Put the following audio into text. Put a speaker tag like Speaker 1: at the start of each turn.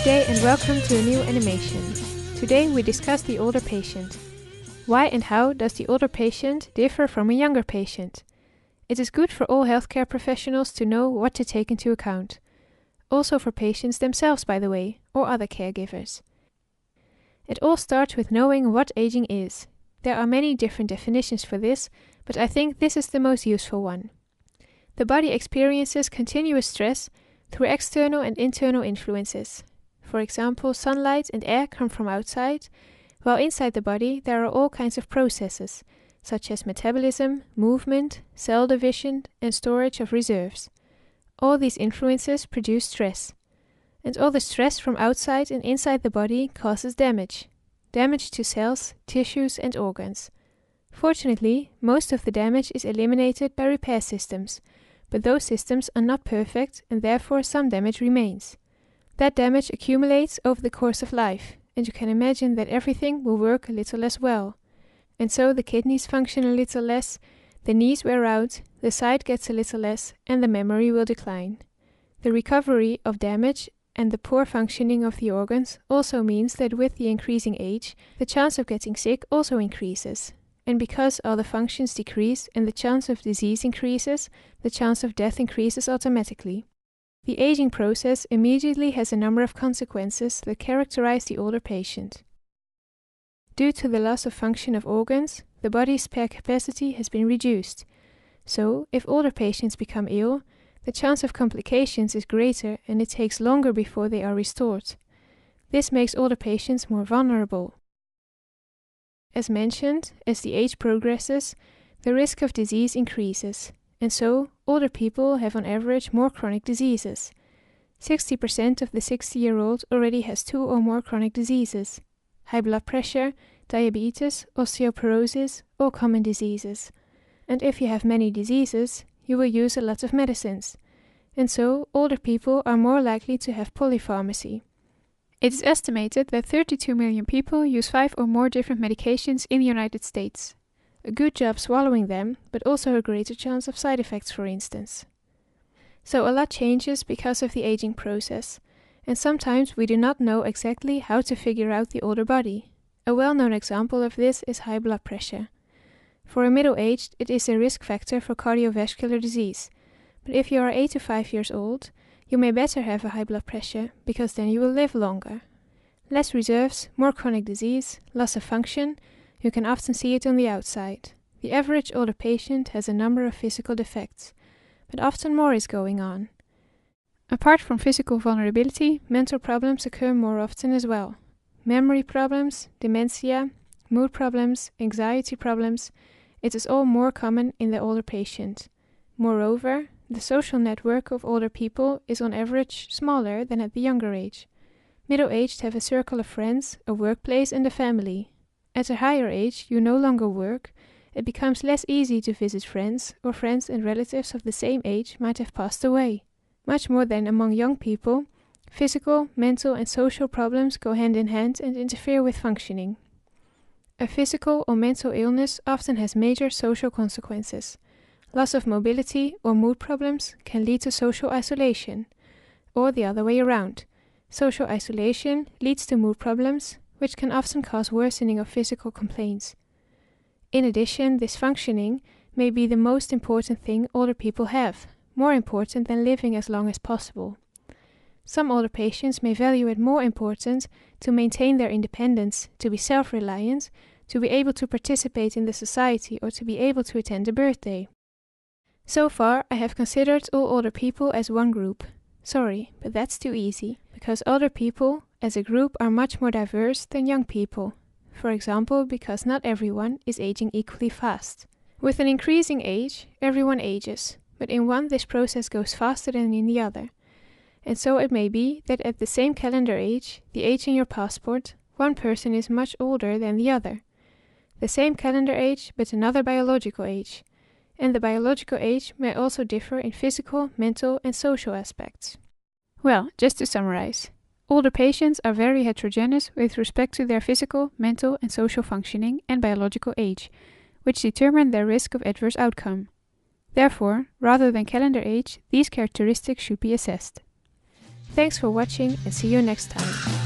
Speaker 1: Good day and welcome to a new animation. Today we discuss the older patient. Why and how does the older patient differ from a younger patient? It is good for all healthcare professionals to know what to take into account. Also for patients themselves, by the way, or other caregivers. It all starts with knowing what aging is. There are many different definitions for this, but I think this is the most useful one. The body experiences continuous stress through external and internal influences. For example, sunlight and air come from outside, while inside the body there are all kinds of processes, such as metabolism, movement, cell division, and storage of reserves. All these influences produce stress. And all the stress from outside and inside the body causes damage. Damage to cells, tissues, and organs. Fortunately, most of the damage is eliminated by repair systems, but those systems are not perfect and therefore some damage remains. That damage accumulates over the course of life, and you can imagine that everything will work a little less well. And so the kidneys function a little less, the knees wear out, the sight gets a little less, and the memory will decline. The recovery of damage and the poor functioning of the organs also means that with the increasing age, the chance of getting sick also increases. And because all the functions decrease and the chance of disease increases, the chance of death increases automatically. The aging process immediately has a number of consequences that characterize the older patient. Due to the loss of function of organs, the body's spare capacity has been reduced. So, if older patients become ill, the chance of complications is greater and it takes longer before they are restored. This makes older patients more vulnerable. As mentioned, as the age progresses, the risk of disease increases, and so older people have on average more chronic diseases. 60% of the 60-year-old already has 2 or more chronic diseases: high blood pressure, diabetes, osteoporosis, or common diseases. And if you have many diseases, you will use a lot of medicines. And so older people are more likely to have polypharmacy. It is estimated that 32 million people use 5 or more different medications in the United States. A good job swallowing them, but also a greater chance of side effects, for instance. So a lot changes because of the aging process, and sometimes we do not know exactly how to figure out the older body. A well-known example of this is high blood pressure. For a middle-aged, it is a risk factor for cardiovascular disease, but if you are 85 years old, you may better have a high blood pressure, because then you will live longer. Less reserves, more chronic disease, loss of function. You can often see it on the outside. The average older patient has a number of physical defects, but often more is going on. Apart from physical vulnerability, mental problems occur more often as well. Memory problems, dementia, mood problems, anxiety problems, it is all more common in the older patient. Moreover, the social network of older people is on average smaller than at the younger age. Middle-aged have a circle of friends, a workplace, and a family. At a higher age, you no longer work, it becomes less easy to visit friends, or friends and relatives of the same age might have passed away. Much more than among young people, physical, mental, and social problems go hand in hand and interfere with functioning. A physical or mental illness often has major social consequences. Loss of mobility or mood problems can lead to social isolation, or the other way around. Social isolation leads to mood problems, which can often cause worsening of physical complaints. In addition, this functioning may be the most important thing older people have, more important than living as long as possible. Some older patients may value it more important to maintain their independence, to be self-reliant, to be able to participate in the society, or to be able to attend a birthday. So far, I have considered all older people as one group. Sorry, but that's too easy, because older people as a group are much more diverse than young people. For example, because not everyone is aging equally fast. With an increasing age, everyone ages, but in one this process goes faster than in the other. And so it may be that at the same calendar age, the age in your passport, one person is much older than the other. The same calendar age, but another biological age. And the biological age may also differ in physical, mental, and social aspects. Well, just to summarize, older patients are very heterogeneous with respect to their physical, mental, and social functioning and biological age, which determine their risk of adverse outcome. Therefore, rather than calendar age, these characteristics should be assessed. Thanks for watching and see you next time.